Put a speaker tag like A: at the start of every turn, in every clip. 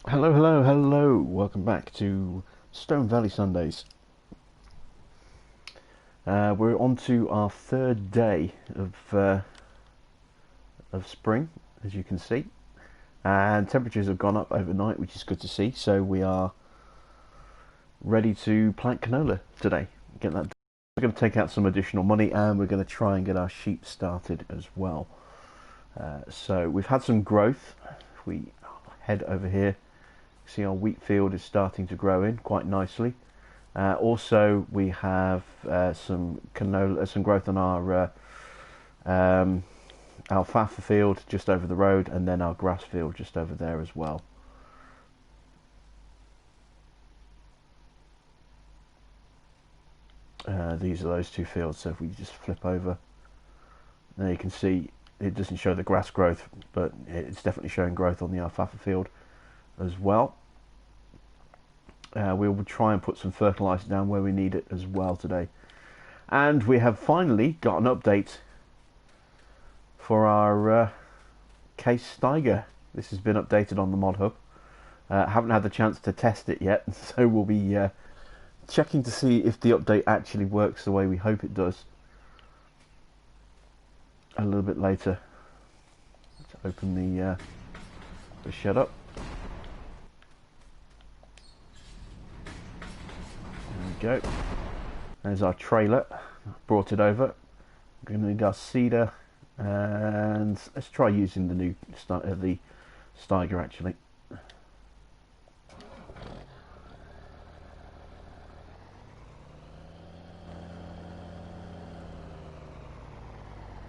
A: Hello, hello, hello. Welcome back to Stone Valley Sundays. We're on to our third day of spring, as you can see, and temperatures have gone up overnight, which is good to see. So we are ready to plant canola today. Get that. We're going to take out some additional money, and we're going to try and get our sheep started as well. So we've had some growth. If we head over here, see our wheat field is starting to grow in quite nicely. Also, we have some canola, some growth on our alfalfa field just over the road, and then our grass field just over there as well. These are those two fields. So if we just flip over, there you can see it doesn't show the grass growth, but it's definitely showing growth on the alfalfa field as well. We will try and put some fertilizer down where we need it as well today. And we have finally got an update for our case Steiger. This has been updated on the mod hub. Haven't had the chance to test it yet, so we'll be checking to see if the update actually works the way we hope it does a little bit later. Let's open the shed up. There we go. There's our trailer. Brought it over. We're going to need our seeder, and let's try using the new the Steiger actually.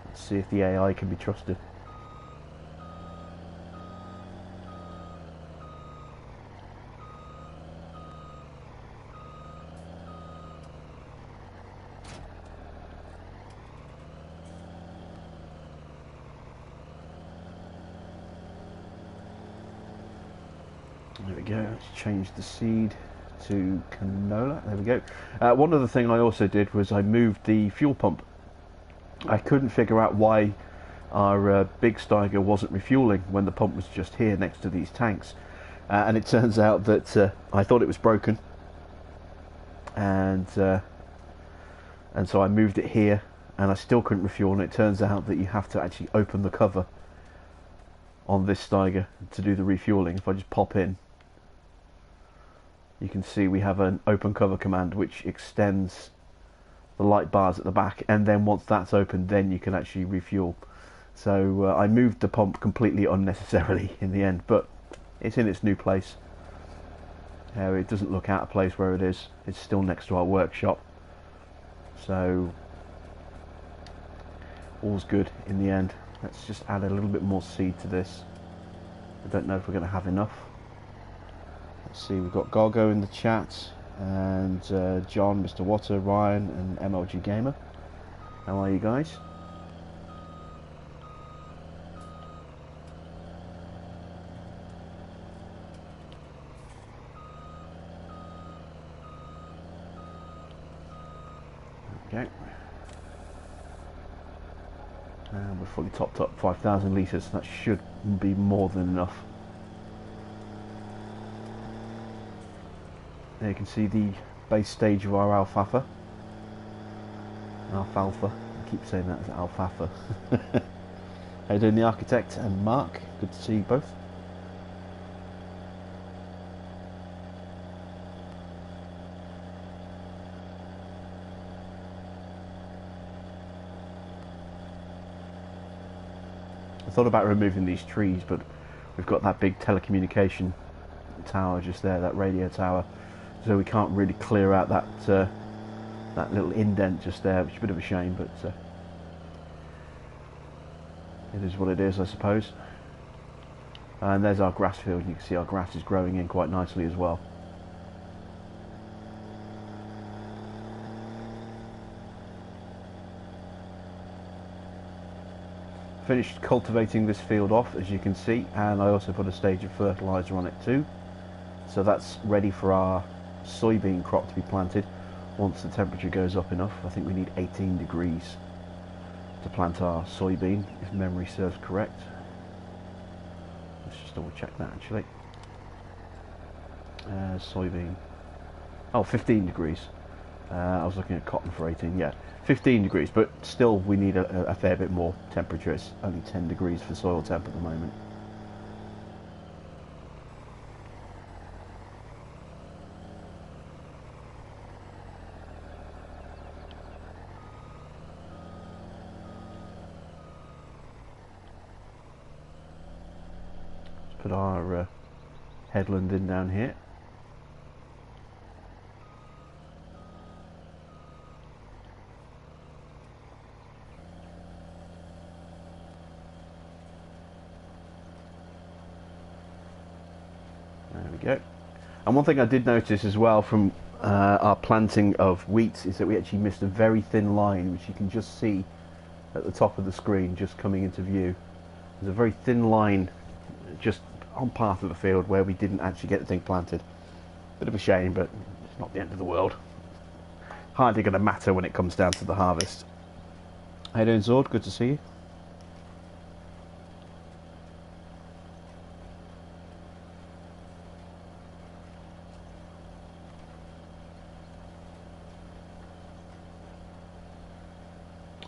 A: Let's see if the AI can be trusted. There we go. Let's change the seed to canola. There we go. One other thing I also did was I moved the fuel pump. I couldn't figure out why our big Steiger wasn't refueling when the pump was just here next to these tanks, and it turns out that I thought it was broken, and so I moved it here, and I still couldn't refuel. And it turns out that you have to actually open the cover on this Steiger to do the refueling. If I just pop in, you can see we have an open cover command which extends the light bars at the back, and then once that's open, then you can actually refuel. So I moved the pump completely unnecessarily in the end, but it's in its new place. It doesn't look out of place where it is. It's still next to our workshop, so all's good in the end. Let's just add a little bit more seed to this. I don't know if we're going to have enough. Let's see, we've got Gargo in the chat, and John, Mr. Water, Ryan, and MLG Gamer. How are you guys? Okay. And we're fully topped up, 5,000 litres. That should be more than enough. There you can see the base stage of our alfalfa. Alfalfa. I keep saying that as alfalfa. How you doing, the architect and Mark? Good to see you both. I thought about removing these trees, but we've got that big telecommunication tower just there, that radio tower, so we can't really clear out that that little indent just there, which is a bit of a shame, but it is what it is, I suppose. And there's our grass field. You can see our grass is growing in quite nicely as well. Finished cultivating this field off, as you can see, and I also put a stage of fertilizer on it too, so that's ready for our soybean crop to be planted once the temperature goes up enough. I think we need 18 degrees to plant our soybean, if memory serves correct. Let's just double check that actually. Soybean. Oh, 15 degrees. I was looking at cotton for 18. Yeah, 15 degrees, but still we need a fair bit more temperature. It's only 10 degrees for soil temp at the moment. Let's put our headland in down here. There we go. And one thing I did notice as well from our planting of wheat is that we actually missed a very thin line, which you can just see at the top of the screen, just coming into view. There's a very thin line just on part of the field where we didn't actually get the thing planted. Bit of a shame, but it's not the end of the world. Hardly going to matter when it comes down to the harvest. How you doing, Zord? Good to see you.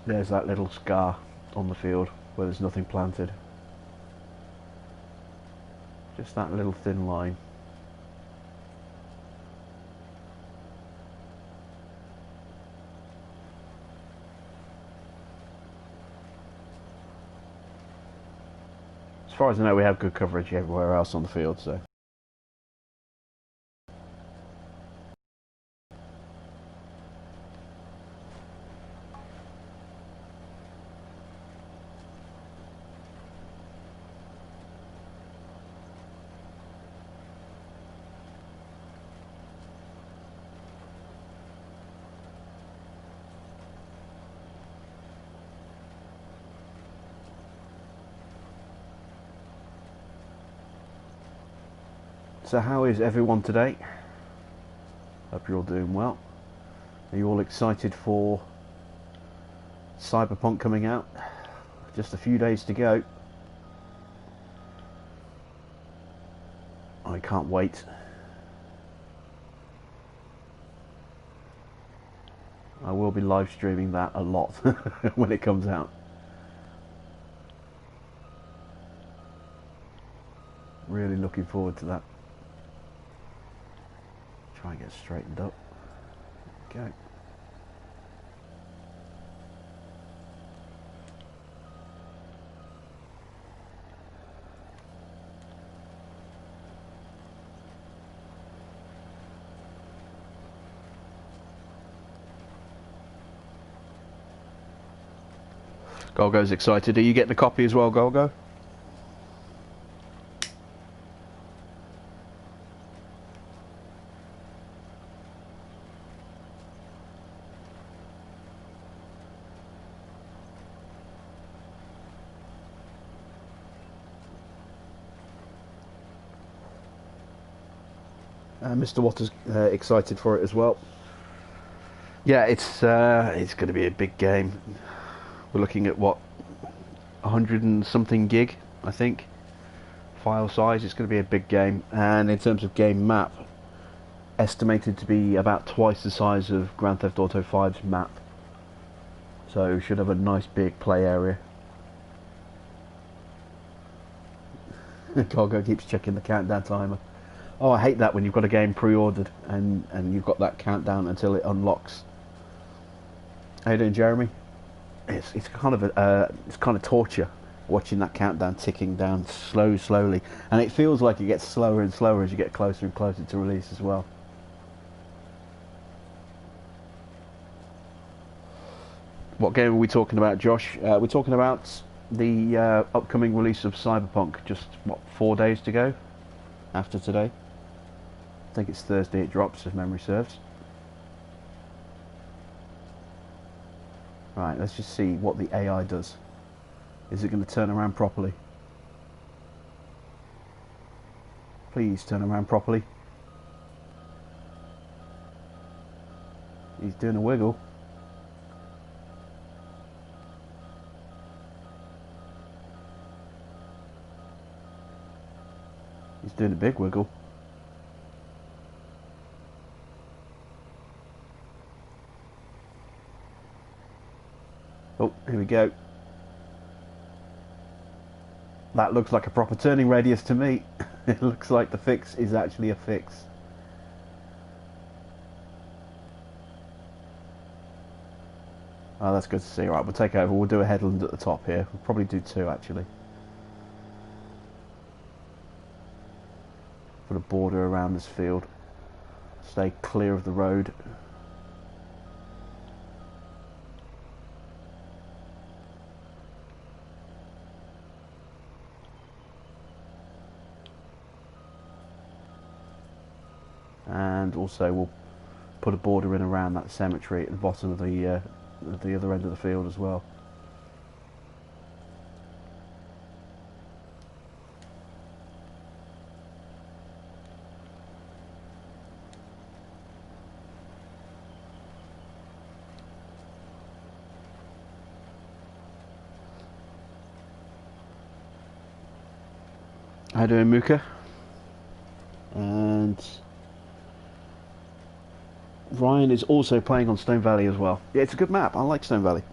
A: There's that little scar on the field where there's nothing planted. Just that little thin line. As far as I know, we have good coverage everywhere else on the field, so. So how is everyone today? Hope you're all doing well. Are you all excited for Cyberpunk coming out? Just a few days to go. I can't wait. I will be live streaming that a lot when it comes out. Really looking forward to that. Try and get straightened up. Okay. Golgo's excited. Are you getting a copy as well, Golgo? Mr. Waters excited for it as well. Yeah, it's going to be a big game. We're looking at what, 100 and something gig, I think, file size. It's going to be a big game, and in terms of game map, estimated to be about twice the size of Grand Theft Auto 5's map. So we should have a nice big play area. Golgo keeps checking the countdown timer. Oh, I hate that when you've got a game pre-ordered and you've got that countdown until it unlocks. How you doing, Jeremy? It's kind of torture watching that countdown ticking down slowly, and it feels like it gets slower and slower as you get closer and closer to release as well. What game are we talking about, Josh? We're talking about the upcoming release of Cyberpunk. Just what, 4 days to go after today. I think it's Thursday it drops, if memory serves. Right, let's just see what the AI does. Is it going to turn around properly? Please turn around properly. He's doing a wiggle. He's doing a big wiggle. Here we go. That looks like a proper turning radius to me. It looks like the fix is actually a fix. Oh, that's good to see. Right, we'll take over. We'll do a headland at the top here. We'll probably do two, actually. Put a border around this field. Stay clear of the road. And also we'll put a border in around that cemetery at the bottom of the other end of the field as well. How you doing, Mooka? And Ryan is also playing on Stone Valley as well. Yeah, it's a good map. I like Stone Valley.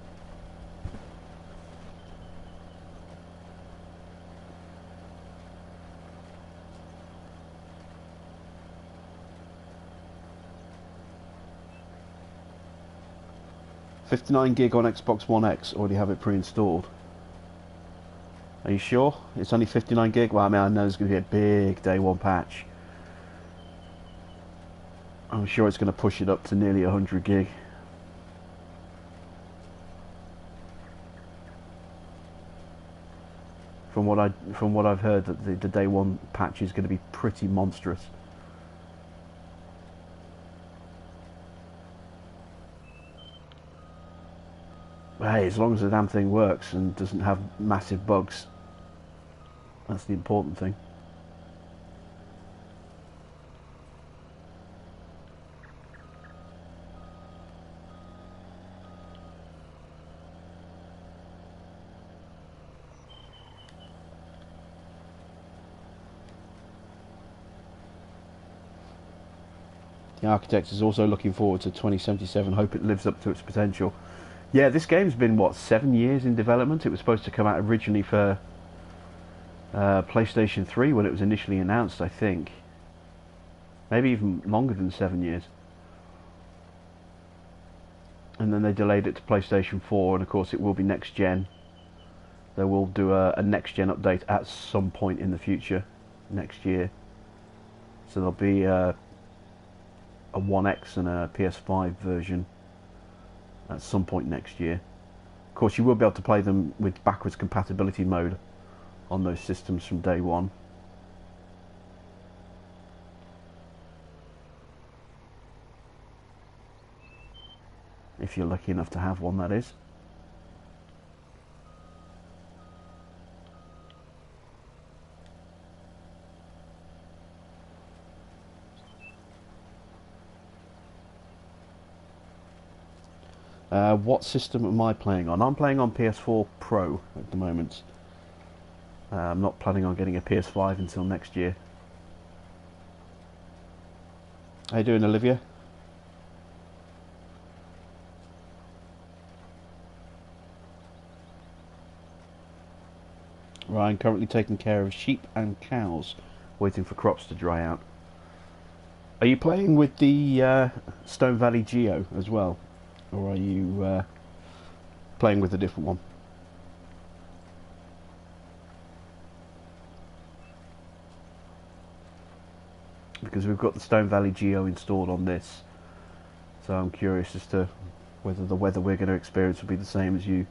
A: $59 gig on Xbox One X. Already have it pre-installed. Are you sure? It's only 59 gig? Well, I mean, I know there's going to be a big day one patch. I'm sure it's going to push it up to nearly 100 gig. From what I've heard, that the day one patch is going to be pretty monstrous. But hey, as long as the damn thing works and doesn't have massive bugs, that's the important thing. The architect is also looking forward to 2077. Hope it lives up to its potential. Yeah, this game's been, what, 7 years in development? It was supposed to come out originally for PlayStation 3 when it was initially announced, I think. Maybe even longer than 7 years. And then they delayed it to PlayStation 4, and of course it will be next gen. They will do a next gen update at some point in the future, next year. So there'll be a 1X and a PS5 version at some point next year. Of course, you will be able to play them with backwards compatibility mode on those systems from day one. If you're lucky enough to have one, that is. What system am I playing on? I'm playing on PS4 Pro at the moment. I'm not planning on getting a PS5 until next year. How you doing, Olivia? Ryan currently taking care of sheep and cows, waiting for crops to dry out. Are you playing with the Stone Valley Geo as well? Or are you playing with a different one? Because we've got the Stone Valley Geo installed on this, so I'm curious as to whether the weather we're going to experience will be the same as you.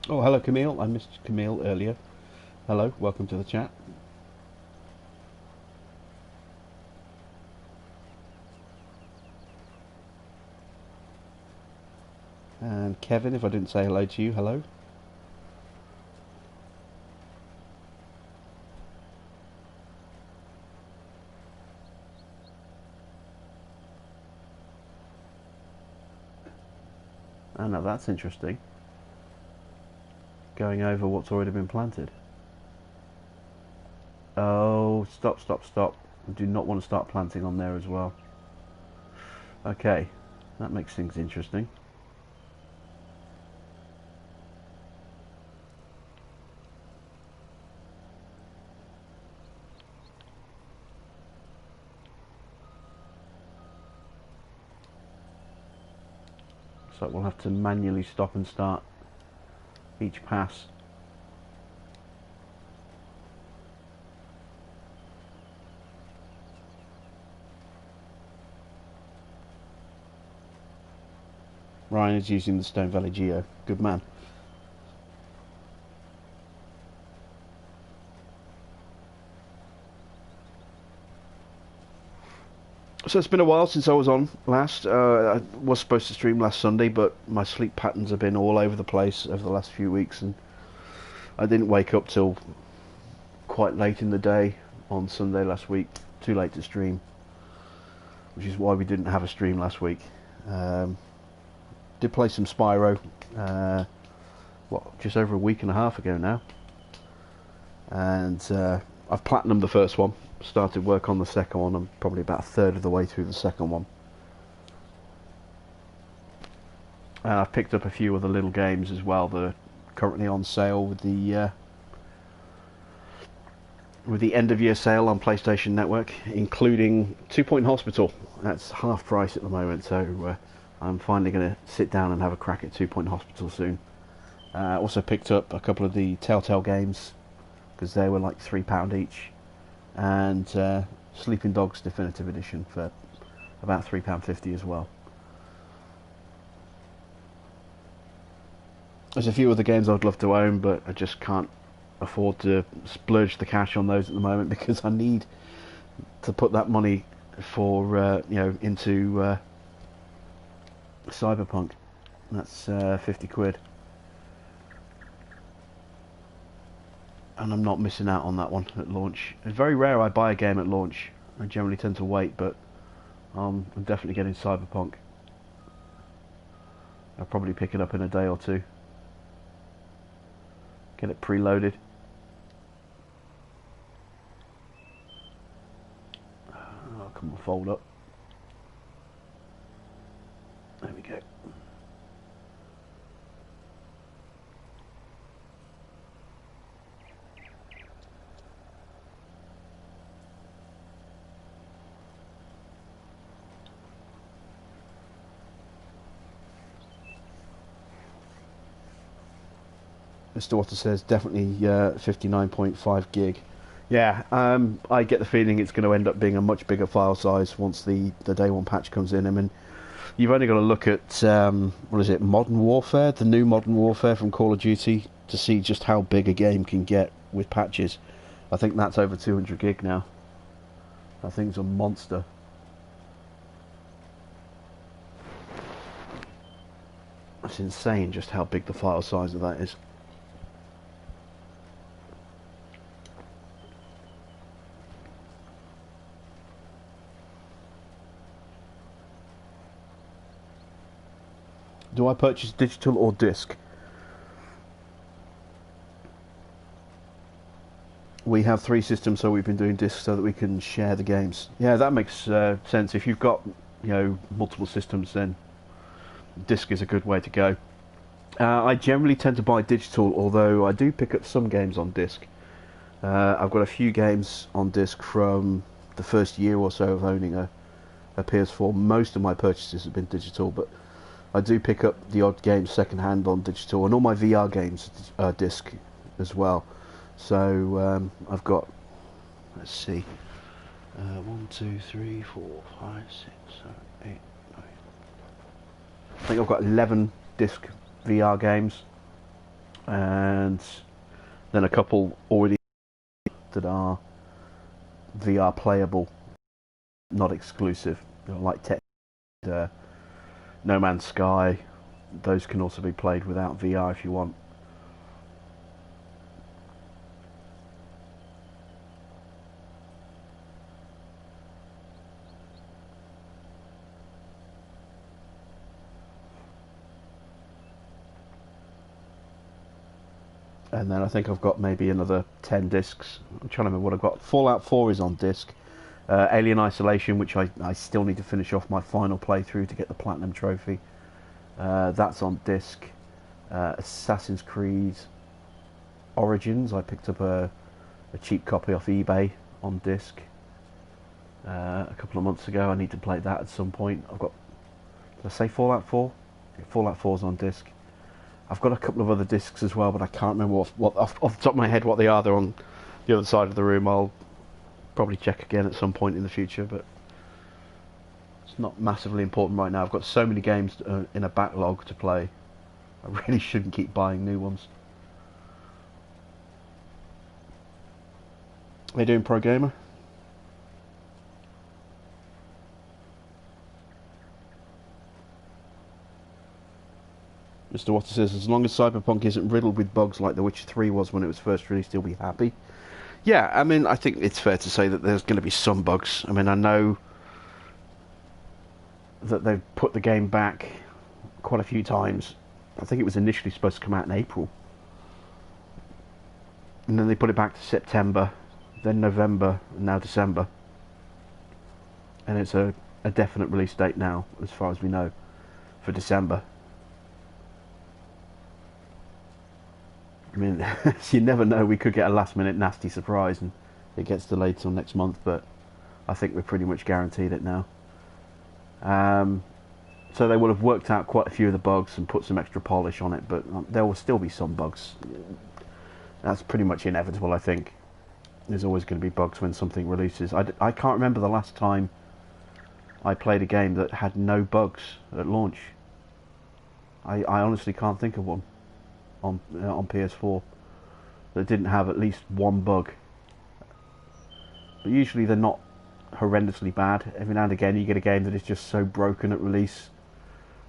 A: Oh, hello Camille. I missed Camille earlier. Hello, welcome to the chat. And Kevin, if I didn't say hello to you, hello. Oh, now that's interesting. Going over what's already been planted. Oh, stop, stop, stop. I do not want to start planting on there as well. Okay, that makes things interesting. So we'll have to manually stop and start each pass. Ryan is using the Stone Valley Geo. Good man. So it's been a while since I was on last. I was supposed to stream last Sunday, but my sleep patterns have been all over the place over the last few weeks, and I didn't wake up till quite late in the day on Sunday last week. Too late to stream, which is why we didn't have a stream last week. Did play some Spyro, just over a week and a half ago now, and I've platinumed the first one. Started work on the second one. I'm probably about a third of the way through the second one. I've picked up a few other little games as well that are currently on sale with the end of year sale on PlayStation Network, including 2 Point Hospital. That's half price at the moment, so I'm finally going to sit down and have a crack at 2 Point Hospital soon. Also picked up a couple of the Telltale games because they were like £3 each, and Sleeping Dogs Definitive Edition for about £3.50 as well. There's a few other games I'd love to own, but I just can't afford to splurge the cash on those at the moment because I need to put that money for into Cyberpunk. That's 50 quid, and I'm not missing out on that one at launch. It's very rare I buy a game at launch. I generally tend to wait, but I'm definitely getting Cyberpunk. I'll probably pick it up in a day or two. Get it preloaded. Oh, come on, fold up. There we go. Mr. Water says definitely 59.5 gig. Yeah, I get the feeling it's going to end up being a much bigger file size once the day one patch comes in. I mean, you've only got to look at what is it, Modern Warfare, the new Modern Warfare from Call of Duty, to see just how big a game can get with patches. I think that's over 200 gig now. That thing's a monster. It's insane just how big the file size of that is. Do I purchase digital or disc? We have 3 systems, so we've been doing disc so that we can share the games. Yeah, that makes sense. If you've got multiple systems, then disc is a good way to go. I generally tend to buy digital, although I do pick up some games on disc. I've got a few games on disc from the first year or so of owning a PS4. Most of my purchases have been digital, but I do pick up the odd game second hand on digital, and all my VR games are disc as well. So I've got, let's see, 1, 2, 3, 4, 5, 6, 7, 8, 9. I think I've got 11 disc VR games, and then a couple already that are VR playable, not exclusive, like No Man's Sky. Those can also be played without VR if you want. and then I think I've got maybe another 10 discs. I'm trying to remember what I've got. Fallout 4 is on disc. Alien Isolation, which I still need to finish off my final playthrough to get the Platinum Trophy. That's on disc. Assassin's Creed Origins, I picked up a cheap copy off eBay on disc a couple of months ago. I need to play that at some point. I've got, did I say Fallout 4? Yeah, Fallout 4's on disc. I've got a couple of other discs as well, but I can't remember what off the top of my head what they are. They're on the other side of the room. I'll probably check again at some point in the future, but it's not massively important right now. I've got so many games in a backlog to play. I really shouldn't keep buying new ones. How you doing, Pro Gamer? Mr. Water says, as long as Cyberpunk isn't riddled with bugs like The Witcher 3 was when it was first released, he'll be happy. Yeah, I mean, I think it's fair to say that there's going to be some bugs. I mean, I know that they've put the game back quite a few times. I think it was initially supposed to come out in April. And then they put it back to September, then November, and now December. And it's a definite release date now, as far as we know, for December. I mean, you never know, we could get a last minute nasty surprise and it gets delayed till next month, but I think we're pretty much guaranteed it now. So they will have worked out quite a few of the bugs and put some extra polish on it, but there will still be some bugs. That's pretty much inevitable, I think. There's always going to be bugs when something releases. I can't remember the last time I played a game that had no bugs at launch. I honestly can't think of one on PS4 that didn't have at least one bug. But usually they're not horrendously bad. Every now and again you get a game that is just so broken at release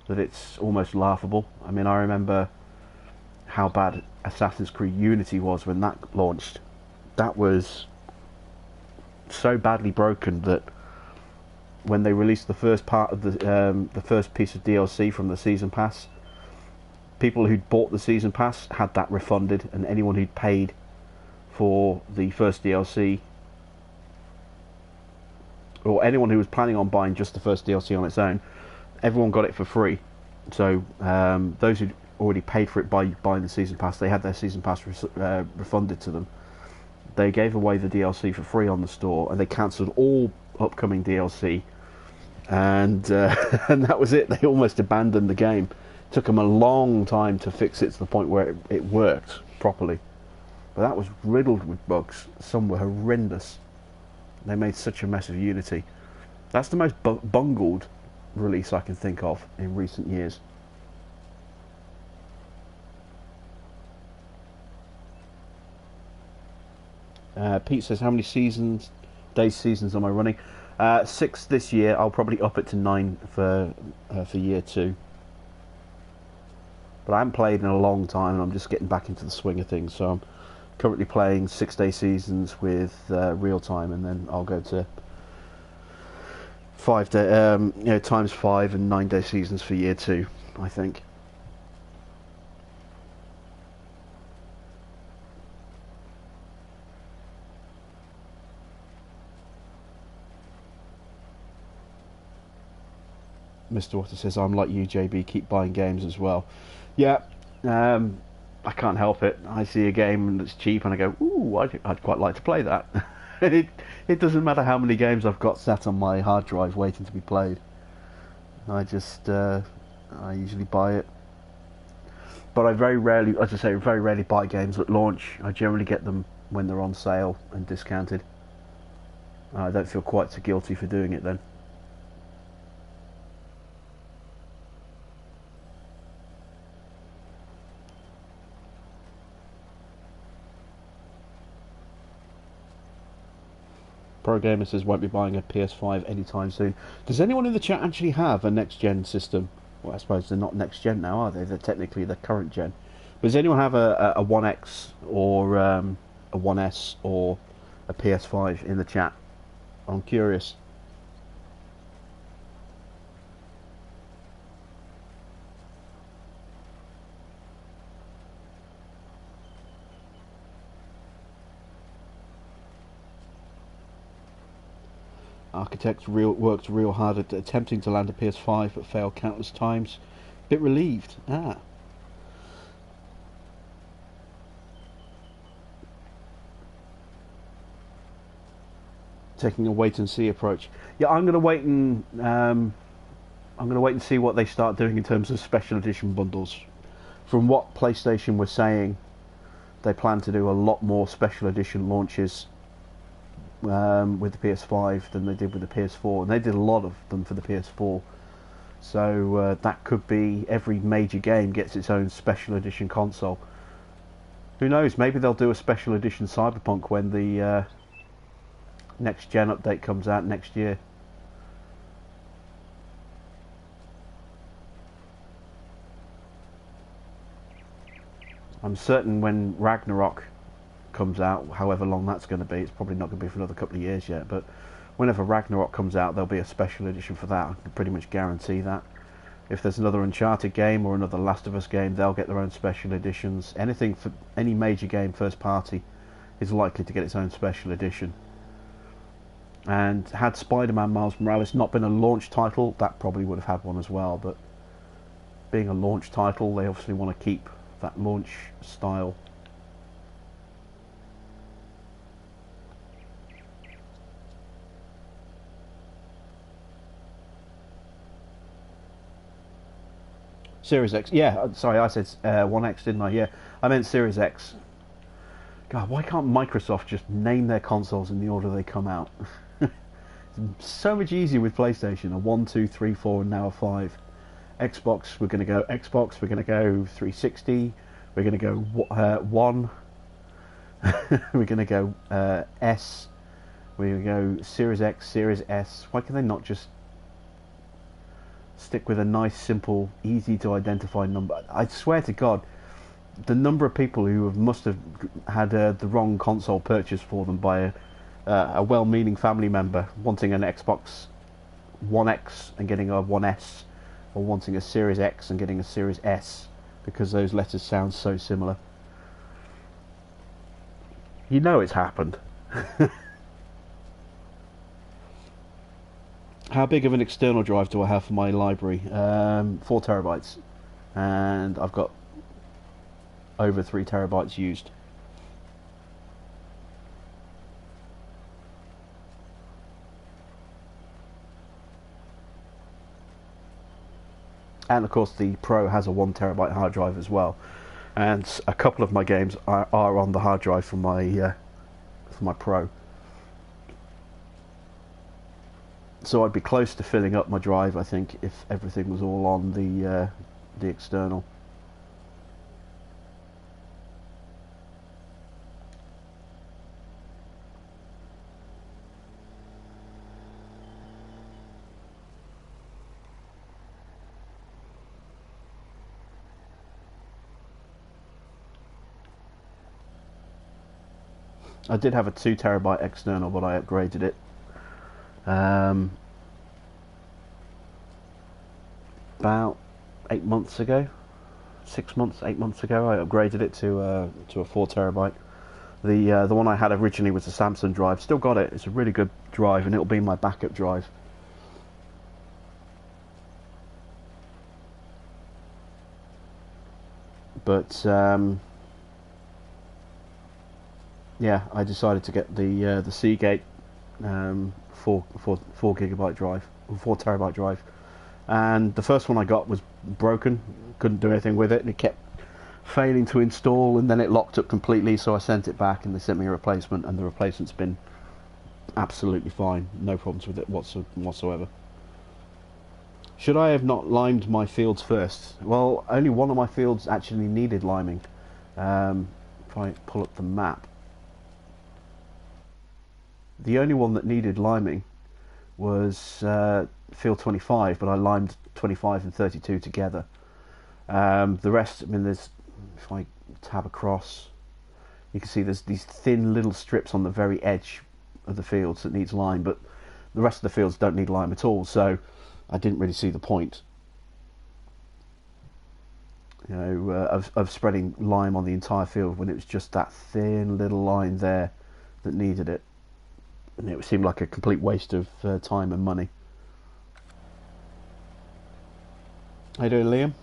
A: that it's almost laughable. I mean, I remember how bad Assassin's Creed Unity was when that launched. That was so badly broken that when they released the first part of the first piece of DLC from the season pass, people who'd bought the season pass had that refunded, and anyone who'd paid for the first DLC, or anyone who was planning on buying just the first DLC on its own, everyone got it for free. So those who'd already paid for it by buying the season pass, they had their season pass refunded to them. They gave away the DLC for free on the store, and they cancelled all upcoming DLC, and and that was it. They almost abandoned the game. It took them a long time to fix it to the point where it worked properly. But that was riddled with bugs. Some were horrendous. They made such a mess of Unity. That's the most bungled release I can think of in recent years. Pete says, how many seasons am I running? 6 this year. I'll probably up it to 9 for year 2. But I haven't played in a long time, and I'm just getting back into the swing of things. So I'm currently playing 6-day seasons with real time, and then I'll go to 5-day, times 5 and 9-day seasons for year 2, I think. Mr. Water says, I'm like you, JB, keep buying games as well. Yeah, I can't help it. I see a game that's cheap and I go, ooh, I'd quite like to play that. It doesn't matter how many games I've got sat on my hard drive waiting to be played. I usually buy it. But I very rarely, as I say, very rarely buy games at launch. I generally get them when they're on sale and discounted. I don't feel quite so guilty for doing it then. Pro Gamer says won't be buying a PS5 anytime soon. Does anyone in the chat actually have a next gen system? Well, I suppose they're not next gen now, are they? They're technically the current gen. But does anyone have a One X or a One S or a PS5 in the chat? I'm curious. Architects worked real hard at attempting to land a PS5 but failed countless times. Bit relieved. Taking a wait and see approach. Yeah, I'm going to wait and see what they start doing in terms of special edition bundles. From what PlayStation were saying, they plan to do a lot more special edition launches with the PS5 than they did with the PS4, and they did a lot of them for the PS4. So that could be every major game gets its own special edition console. Who knows? Maybe they'll do a special edition Cyberpunk when the next gen update comes out next year. I'm certain when Ragnarok comes out, however long that's going to be, it's probably not going to be for another couple of years yet, but whenever Ragnarok comes out, there'll be a special edition for that. I can pretty much guarantee that. If there's another Uncharted game or another Last of Us game, they'll get their own special editions. Anything for any major game first party is likely to get its own special edition. And had Spider-Man Miles Morales not been a launch title, that probably would have had one as well, but being a launch title, they obviously want to keep that launch style. Series X, yeah, sorry, I said 1X, didn't I? Yeah, I meant Series X. God, why can't Microsoft just name their consoles in the order they come out? It's so much easier with PlayStation, a 1, 2, 3, 4, and now a 5. Xbox, we're going to go Xbox, we're going to go 360, we're going to go 1, we're going to go S, we're going to go Series X, Series S. Why can they not just stick with a nice, simple, easy to identify number? I swear to God, the number of people who must have had the wrong console purchased for them by a well-meaning family member wanting an Xbox One X and getting a One S, or wanting a Series X and getting a Series S, because those letters sound so similar. You know it's happened. How big of an external drive do I have for my library? 4 terabytes, and I've got over 3 terabytes used. And of course the Pro has a 1 terabyte hard drive as well, and a couple of my games are on the hard drive for my Pro. So I'd be close to filling up my drive, I think, if everything was all on the external. I did have a 2 terabyte external, but I upgraded it. About 8 months ago, 6 months, 8 months ago, I upgraded it to a 4 terabyte. The one I had originally was a Samsung drive. Still got it. It's a really good drive, and it'll be my backup drive. But yeah, I decided to get the Seagate 4 gigabyte drive, 4 terabyte drive, and the first one I got was broken. Couldn't do anything with it, and it kept failing to install, and then it locked up completely. So I sent it back, and they sent me a replacement, and the replacement's been absolutely fine. No problems with it whatsoever. Should I have not limed my fields first? Well, only one of my fields actually needed liming. If I pull up the map, the only one that needed liming was field 25, but I limed 25 and 32 together. The rest, I mean, there's, if I tab across, you can see there's these thin little strips on the very edge of the fields that needs lime, but the rest of the fields don't need lime at all, so I didn't really see the point, you know, of spreading lime on the entire field when it was just that thin little line there that needed it. and it seemed like a complete waste of time and money. How you doing, Liam?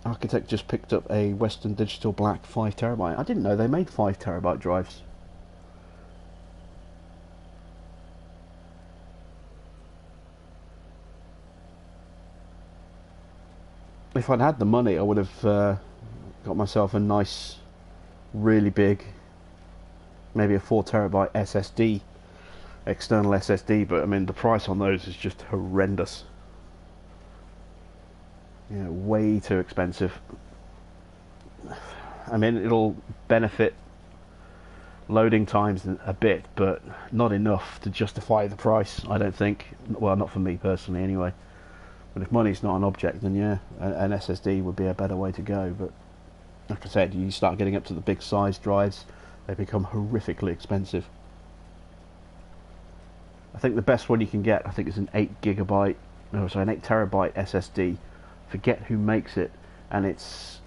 A: Architect just picked up a Western Digital Black 5TB. I didn't know they made 5TB drives. If I'd had the money, I would have got myself a nice, really big, maybe a 4TB SSD, external SSD, but I mean the price on those is just horrendous. You know, way too expensive. I mean, it'll benefit loading times a bit, but not enough to justify the price, I don't think. Well, not for me personally anyway. But if money's not an object, then yeah, an SSD would be a better way to go. But like I said, you start getting up to the big size drives, they become horrifically expensive. I think the best one you can get, I think, is an 8TB SSD. Forget who makes it, and it's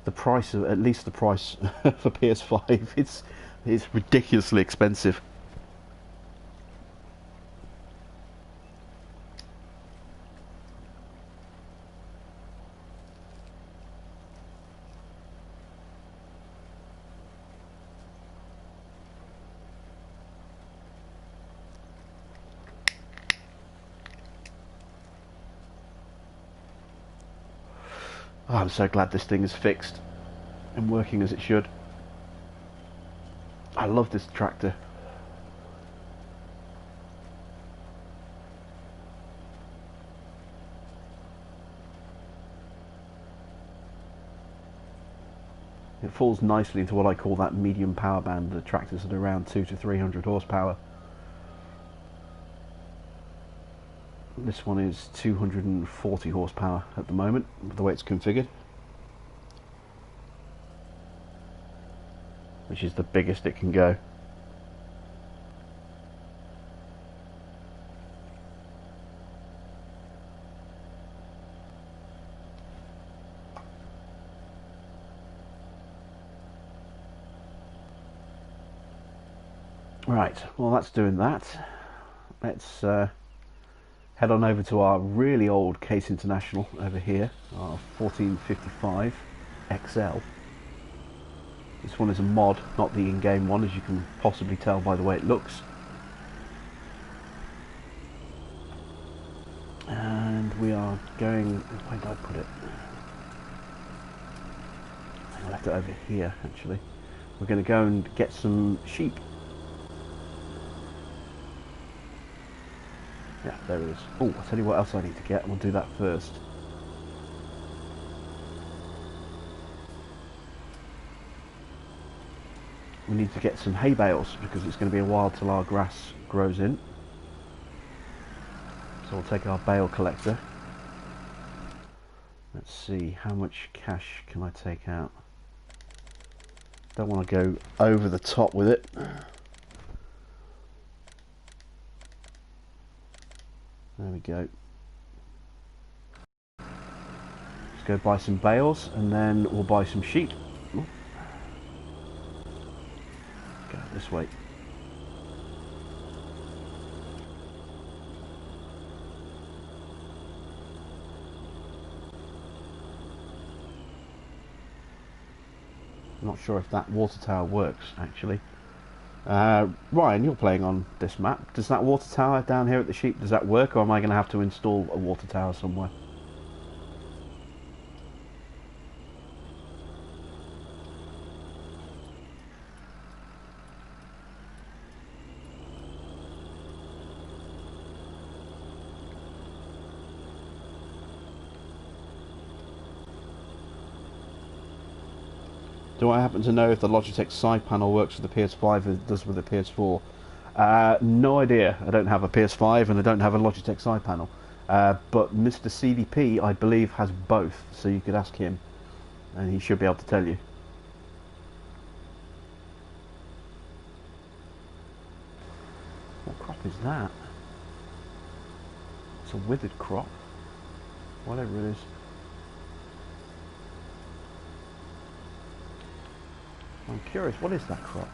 A: the price of, at least the price for PS5. It's ridiculously expensive. Oh, I'm so glad this thing is fixed and working as it should. I love this tractor. It falls nicely into what I call that medium power band, the tractors at around 200 to 300 horsepower. This one is 240 horsepower at the moment, the way it's configured, which is the biggest it can go. Right, well that's doing that. Let's head on over to our really old Case International over here, our 1455 XL. This one is a mod, not the in-game one, as you can possibly tell by the way it looks. And we are going, where did I put it? I left it over here actually. We're going to go and get some sheep. Yeah, there it is. Oh, I'll tell you what else I need to get, and we'll do that first. We need to get some hay bales, because it's going to be a while till our grass grows in. So we'll take our bale collector. Let's see, how much cash can I take out? Don't want to go over the top with it. There we go. Let's go buy some bales and then we'll buy some sheep. Ooh. Go this way. I'm not sure if that water tower works actually. Ryan, you're playing on this map. Does that water tower down here at the sheep, does that work, or am I going to have to install a water tower somewhere? Do I happen to know if the Logitech side panel works with the PS5 as it does with the PS4? No idea. I don't have a PS5 and I don't have a Logitech side panel. But Mr. CDP, I believe, has both, so you could ask him. and he should be able to tell you. What crop is that? It's a withered crop. Whatever it is. I'm curious, what is that crop?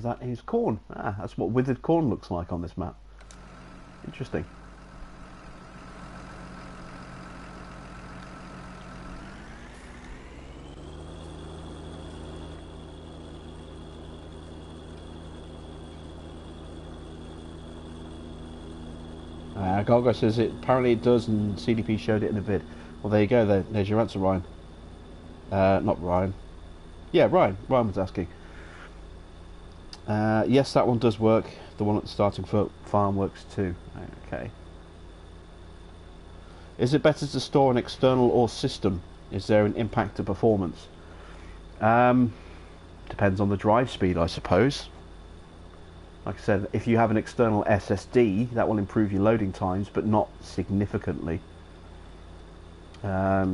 A: That is corn. Ah, that's what withered corn looks like on this map. Interesting. Gargo says apparently it does, and CDP showed it in a vid. Well, there you go. There's your answer, Ryan. Not Ryan. Yeah, Ryan. Ryan was asking. Yes, that one does work. The one at the starting farm works too. Okay. Is it better to store an external or system? Is there an impact to performance? Depends on the drive speed, I suppose. Like I said, if you have an external SSD, that will improve your loading times, but not significantly. I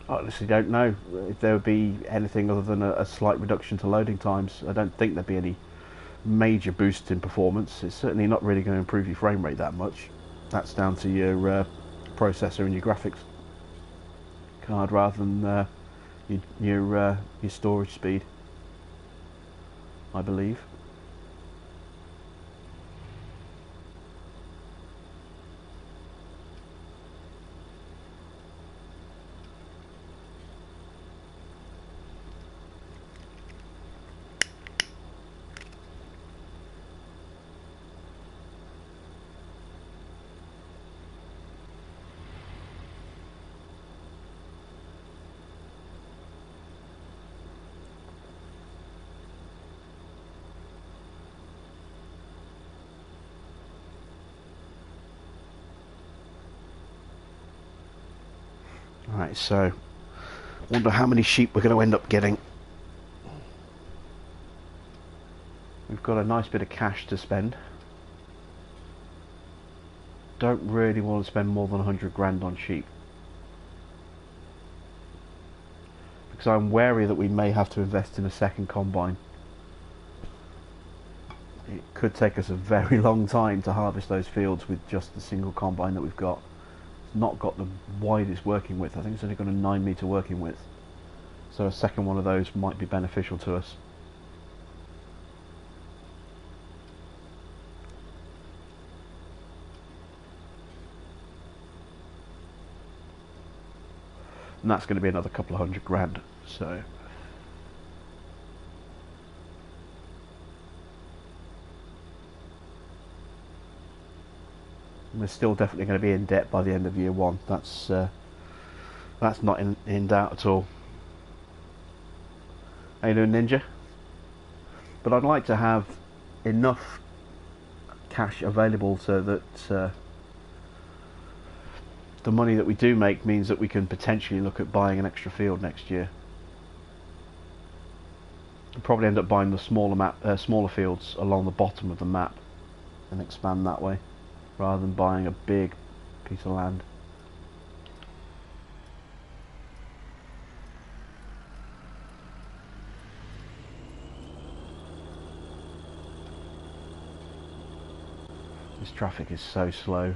A: honestly don't know if there would be anything other than a slight reduction to loading times. I don't think there'd be any major boost in performance. It's certainly not really going to improve your frame rate that much. That's down to your processor and your graphics card rather than your storage speed, I believe. Right, so wonder how many sheep we're going to end up getting. We've got a nice bit of cash to spend. Don't really want to spend more than 100 grand on sheep, because I'm wary that we may have to invest in a second combine. It could take us a very long time to harvest those fields with just the single combine that we've got. Not got the widest working width. I think it's only got a 9 meter working width, so a second one of those might be beneficial to us. And that's going to be another couple of 100 grand, so we're still definitely going to be in debt by the end of year one. That's not in doubt at all. How you doing, Ninja? But I'd like to have enough cash available so that the money that we do make means that we can potentially look at buying an extra field next year. We'll probably end up buying the smaller fields along the bottom of the map and expand that way, rather than buying a big piece of land. This traffic is so slow.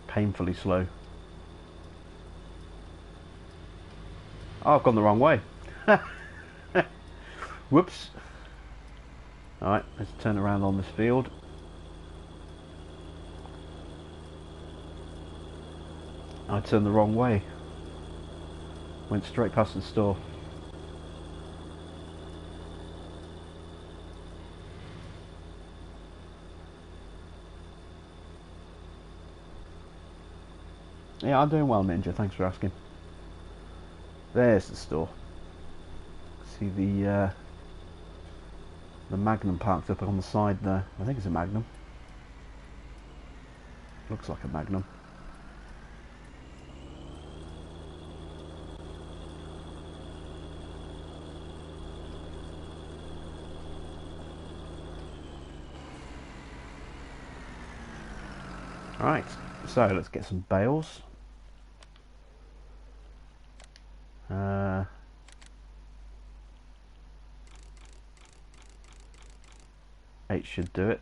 A: Painfully slow. Oh, I've gone the wrong way. Whoops. Alright, let's turn around on this field. I turned the wrong way. Went straight past the store. Yeah, I'm doing well, Ninja. Thanks for asking. There's the store. See the Magnum parked up on the side there. I think it's a Magnum. Looks like a Magnum. Right, so let's get some bales. 8 should do it.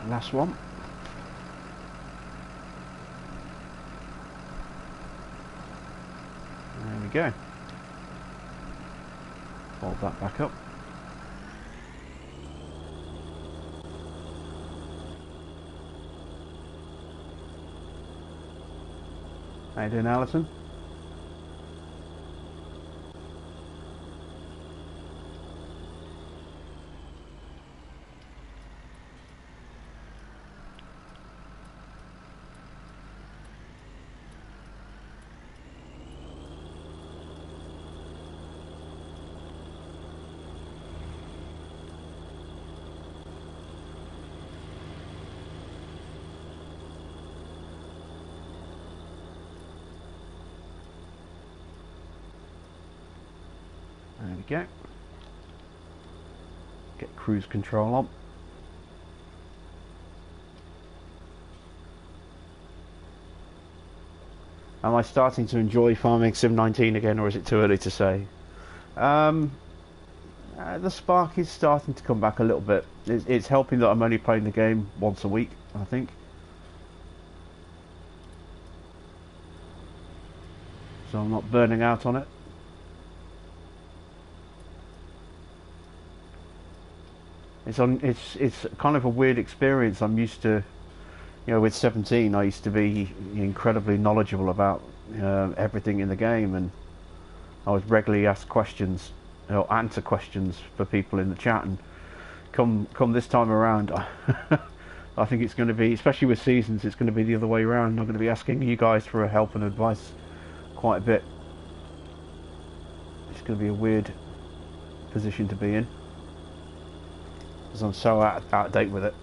A: Last one. There we go. Fold that back up. How you doing, Alison? There we go. Get cruise control on. Am I starting to enjoy farming Sim 19 again, or is it too early to say? The spark is starting to come back a little bit. It's helping that I'm only playing the game once a week, I think. So I'm not burning out on it. It's kind of a weird experience. I'm used to, you know, with 17 I used to be incredibly knowledgeable about everything in the game, and I was regularly asked questions or answer questions for people in the chat, and come this time around I think it's going to be, especially with seasons, it's going to be the other way around. I'm going to be asking you guys for help and advice quite a bit. It's going to be a weird position to be in, because I'm so out of date with it.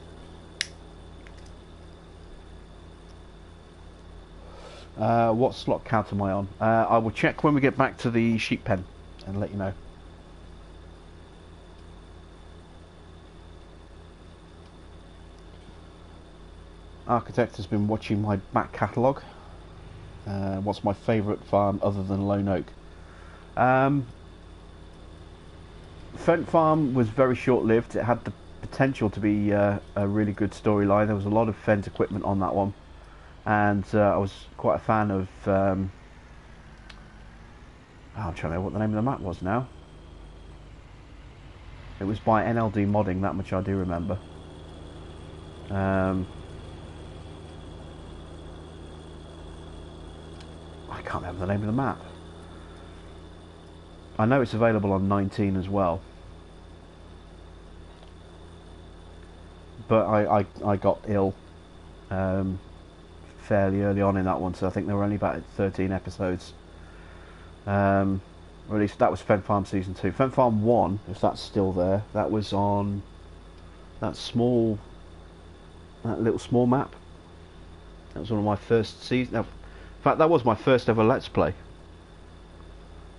A: What slot count am I on? I will check when we get back to the sheep pen and let you know. Architect has been watching my back catalogue. What's my favourite farm other than Lone Oak? Fent Farm was very short-lived. It had the potential to be a really good storyline. There was a lot of Fent equipment on that one, and I was quite a fan of I'm trying to remember what the name of the map was now. It was by NLD Modding, that much I do remember. I can't remember the name of the map. I know it's available on 19 as well, but I got ill fairly early on in that one, so I think there were only about 13 episodes. Or at least that was Fen Farm Season 2. Fen Farm 1, if that's still there, that was on that little small map. That was one of my first seasons. No, in fact, that was my first ever Let's Play.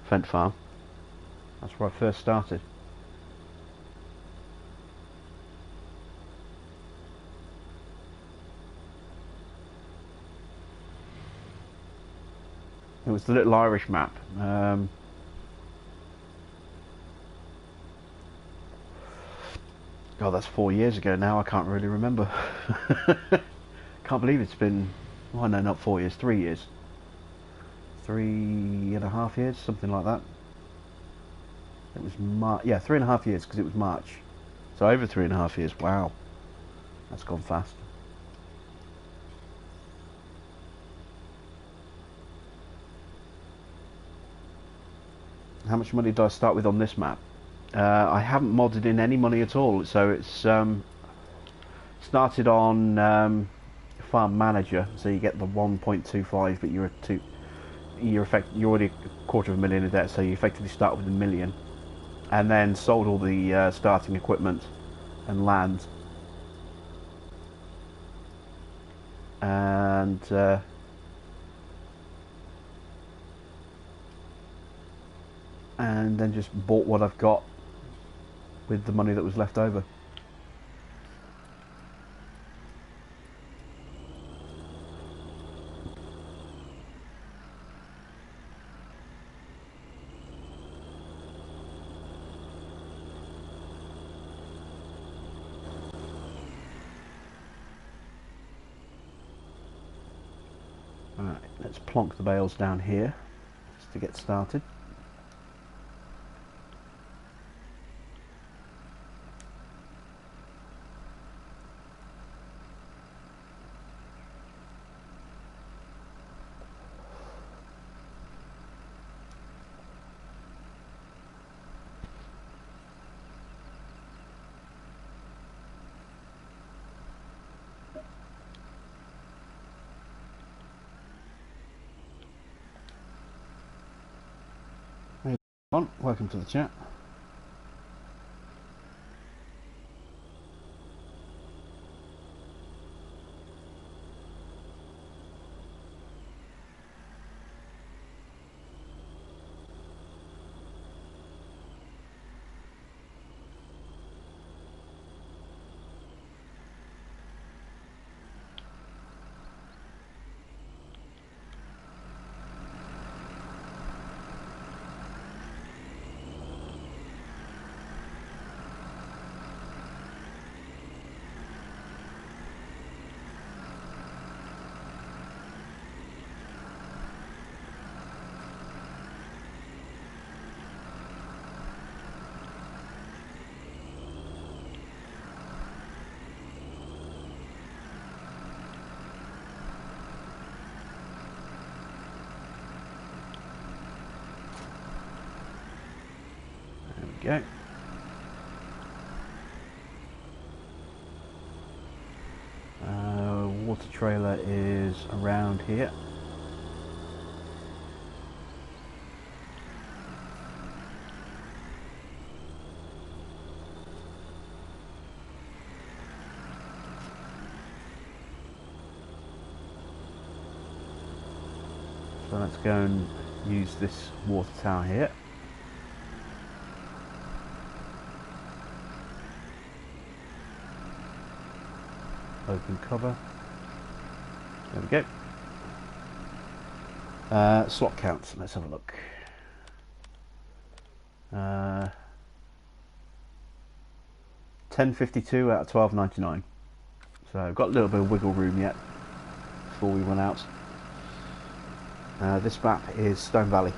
A: Fent Farm. That's where I first started. It was the little Irish map. God, that's 4 years ago now. I can't really remember. Can't believe it's been. Oh no, not 4 years. 3 years. 3.5 years, something like that. It was March. Yeah, 3.5 years because it was March. So over 3.5 years. Wow, that's gone fast. How much money did I start with on this map? I haven't modded in any money at all, so it's started on Farm Manager, so you get the 1.25, but you're already $250,000 in debt, so you effectively start with $1 million, and then sold all the starting equipment and land, and then just bought what I've got with the money that was left over. Alright, let's plonk the bales down here just to get started. Hey, welcome to the chat. Go. Water trailer is around here. So let's go and use this water tower here. Open cover. There we go. Slot counts. Let's have a look. 1052 out of 1299. So I've got a little bit of wiggle room yet before we run out. This map is Stone Valley.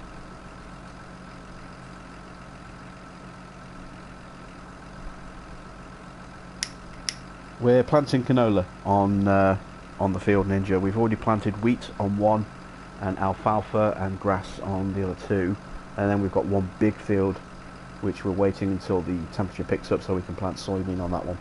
A: We're planting canola on the Field Ninja. We've already planted wheat on one, and alfalfa and grass on the other two, and then we've got one big field which we're waiting until the temperature picks up so we can plant soybean on that one.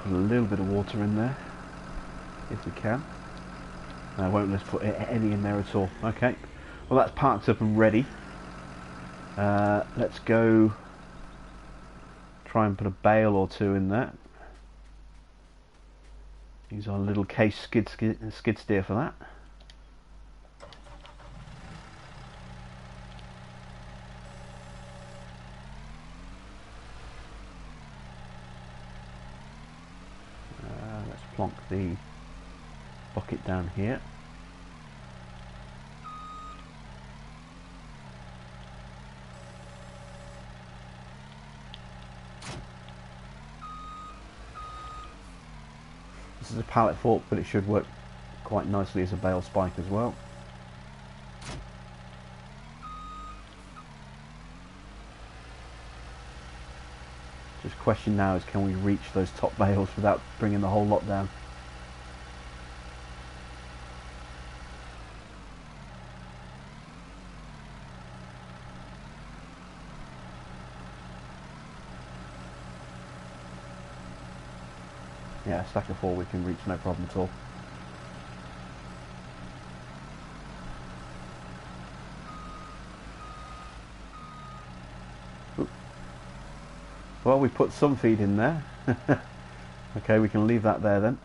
A: Put a little bit of water in there, if we can. I won't let's put any in there at all. Okay, well that's parked up and ready. Let's go try and put a bale or two in there. Use our little case skid steer for that. Let's plonk the bucket down here. This is a pallet fork, but it should work quite nicely as a bale spike as well. Just question now is, can we reach those top bales without bringing the whole lot down? Yeah, a stack of 4 we can reach, no problem at all. Oop. Well, we put some feed in there. Okay, we can leave that there then.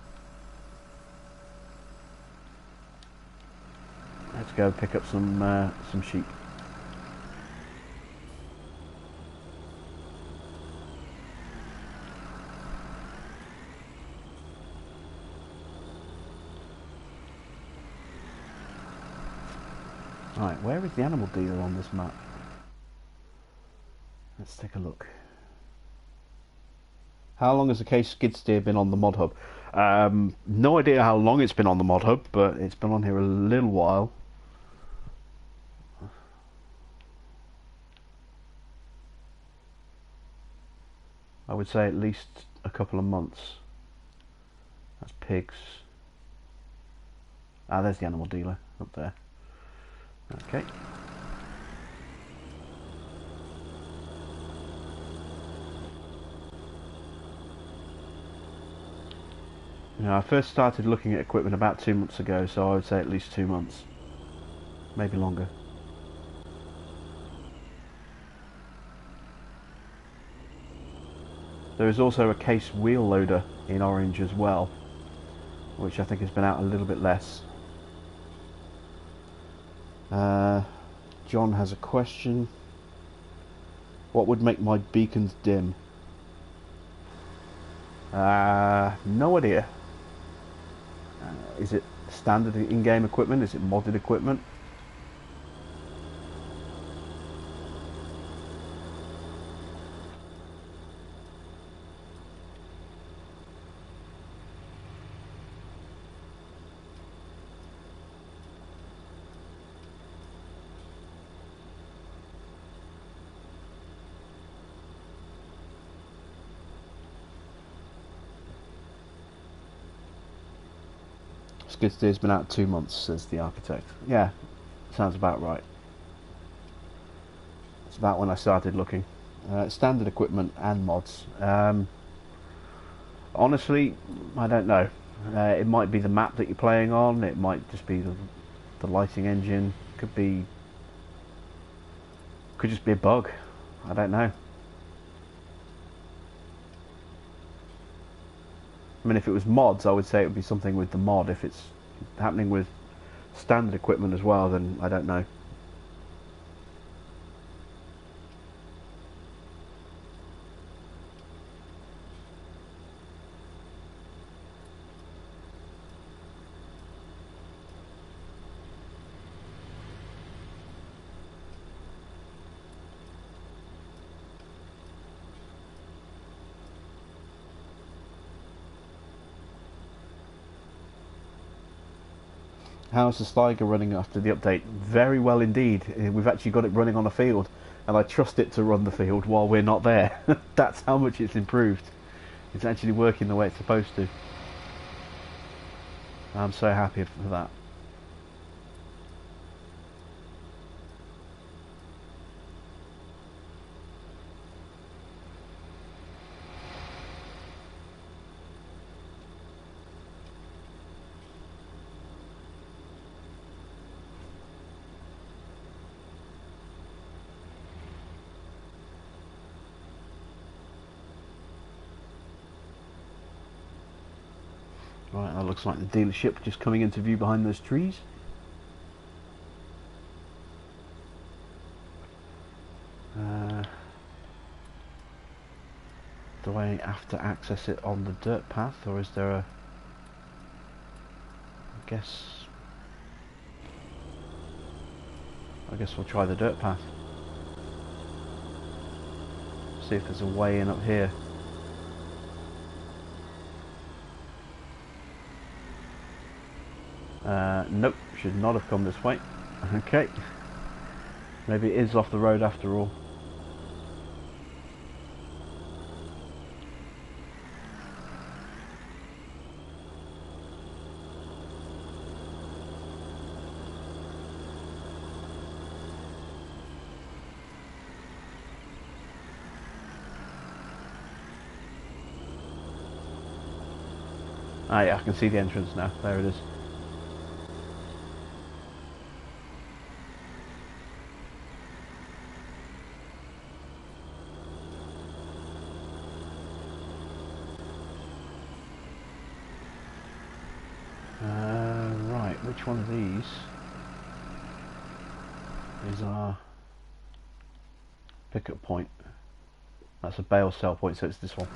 A: Let's go pick up some sheep. Right, where is the animal dealer on this map? Let's take a look. How long has the case skid steer been on the mod hub? No idea how long it's been on the mod hub, but it's been on here a little while. I would say at least a couple of months. That's pigs. Ah, there's the animal dealer up there. Okay. Now, I first started looking at equipment about 2 months ago, so I would say at least 2 months, maybe longer. There is also a case wheel loader in orange as well, which I think has been out a little bit less. John has a question. What would make my beacons dim? No idea. Is it standard in-game equipment? Is it modded equipment? Skid steer's been out 2 months, says the architect. Yeah, sounds about right. It's about when I started looking. Standard equipment and mods. Honestly, I don't know. It might be the map that you're playing on. It might just be the lighting engine. Could just be a bug. I don't know. I mean, if it was mods, I would say it would be something with the mod. If it's happening with standard equipment as well, then I don't know. How's the Sliger running after the update? Very well indeed. We've actually got it running on a field, and I trust it to run the field while we're not there. That's how much it's improved. It's actually working the way it's supposed to. I'm so happy for that. Right, that looks like the dealership just coming into view behind those trees. Do I have to access it on the dirt path, or is there a... I guess we'll try the dirt path. See if there's a way in up here. Nope, should not have come this way. Okay. Maybe it is off the road after all. Ah yeah, I can see the entrance now. There it is. Right, which one of these is our pickup point? That's a bale sell point, so it's this one.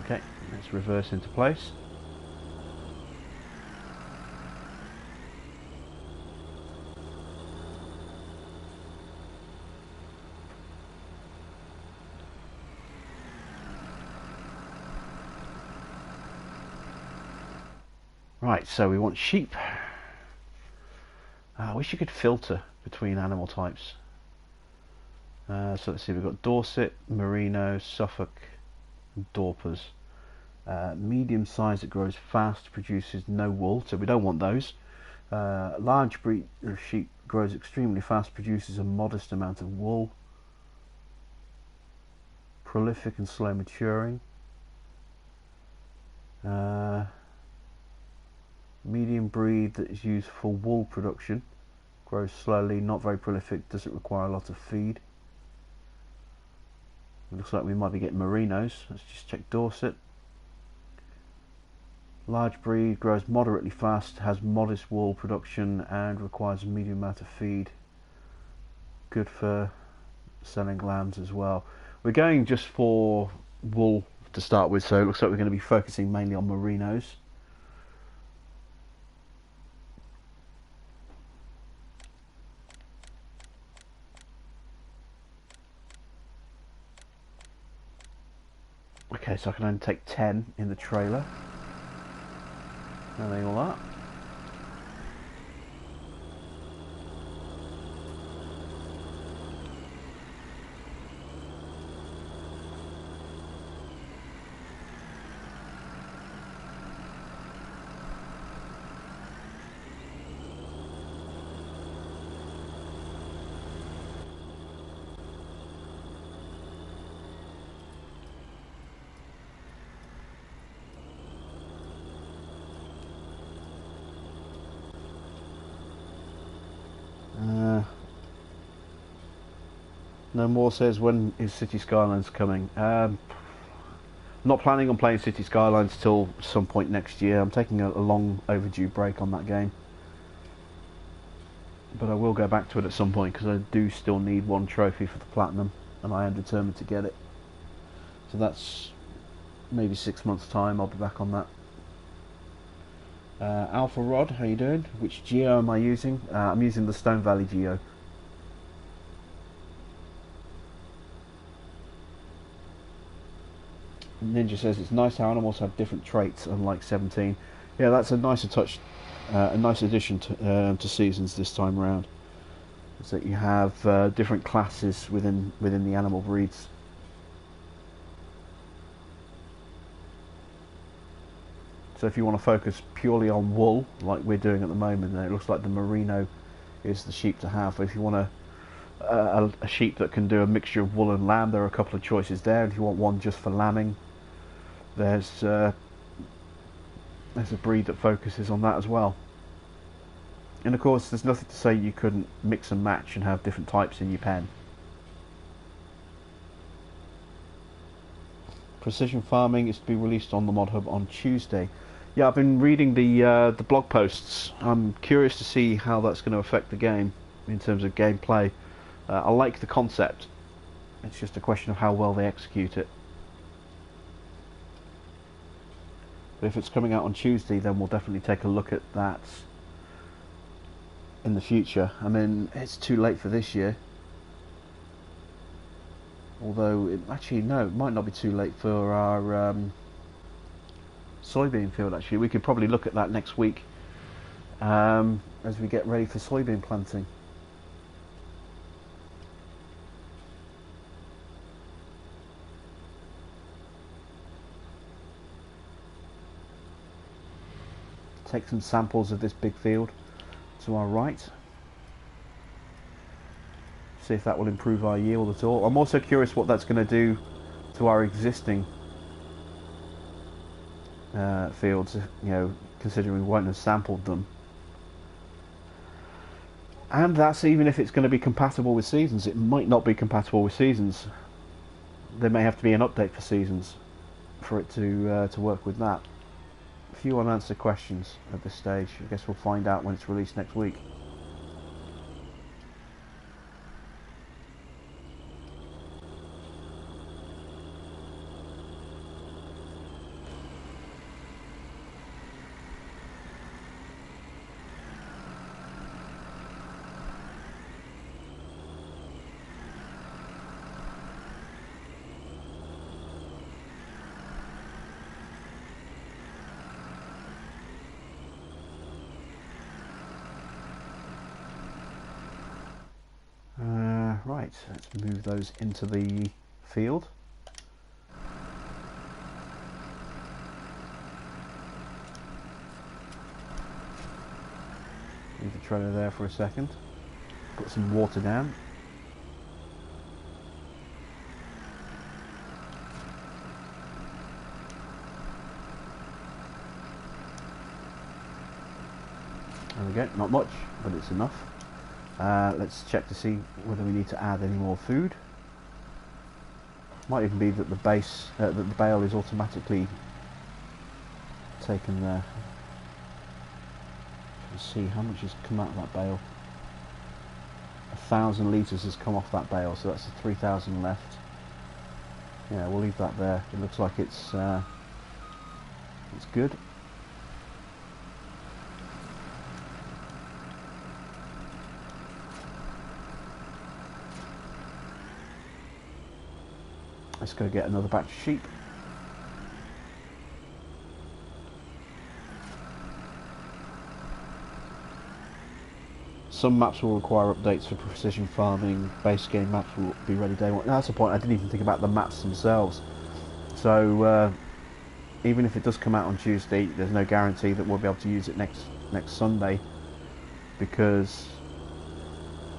A: Okay, let's reverse into place. Right, so we want sheep. I wish you could filter between animal types. So let's see, we've got Dorset, Merino, Suffolk, and Dorpers. Medium size, it grows fast, produces no wool, so we don't want those. Large breed of sheep grows extremely fast, produces a modest amount of wool. Prolific and slow maturing. Medium breed that is used for wool production, grows slowly, not very prolific, doesn't require a lot of feed. It looks like we might be getting merinos. Let's just check Dorset. Large breed, grows moderately fast, has modest wool production and requires a medium amount of feed. Good for selling lambs as well. We're going just for wool to start with, so it looks like we're going to be focusing mainly on merinos. Okay, so I can only take 10 in the trailer. There they all are. No more says when is City Skylines coming. Not planning on playing City Skylines till some point next year. I'm taking a long overdue break on that game, but I will go back to it at some point because I do still need one trophy for the platinum and I am determined to get it. So that's maybe 6 months time I'll be back on that. Alpha Rod, how you doing? Which Geo am I using? I'm using the Stone Valley Geo. Ninja says it's nice how animals have different traits, unlike 17. Yeah, that's a nicer touch, a nice addition to Seasons this time around. Is that you have different classes within the animal breeds. So if you want to focus purely on wool, like we're doing at the moment, then it looks like the Merino is the sheep to have. But if you want a sheep that can do a mixture of wool and lamb, there are a couple of choices there. If you want one just for lambing, there's a breed that focuses on that as well. And of course, there's nothing to say you couldn't mix and match and have different types in your pen. Precision Farming is to be released on the Mod Hub on Tuesday. Yeah, I've been reading the blog posts. I'm curious to see how that's going to affect the game in terms of gameplay. I like the concept. It's just a question of how well they execute it. But if it's coming out on Tuesday, then we'll definitely take a look at that in the future. I mean, it's too late for this year. Although, actually, no, it might not be too late for our soybean field. Actually, we could probably look at that next week as we get ready for soybean planting. Take some samples of this big field to our right. See if that will improve our yield at all. I'm also curious what that's going to do to our existing fields, you know, considering we won't have sampled them. And that's even if it's going to be compatible with seasons. It might not be compatible with seasons. There may have to be an update for seasons for it to work with that. A few unanswered questions at this stage. I guess we'll find out when it's released next week. Right, let's move those into the field. Leave the trailer there for a second. Put some water down. There we go, not much, but it's enough. Let's check to see whether we need to add any more food. Might even be that the base, that the bale is automatically taken there. Let's see how much has come out of that bale. 1,000 litres has come off that bale, so that's the 3,000 left. Yeah, we'll leave that there. It looks like it's good. Let's go get another batch of sheep. Some maps will require updates for precision farming. Base game maps will be ready day one. That's the point. I didn't even think about the maps themselves. So even if it does come out on Tuesday, there's no guarantee that we'll be able to use it next Sunday, because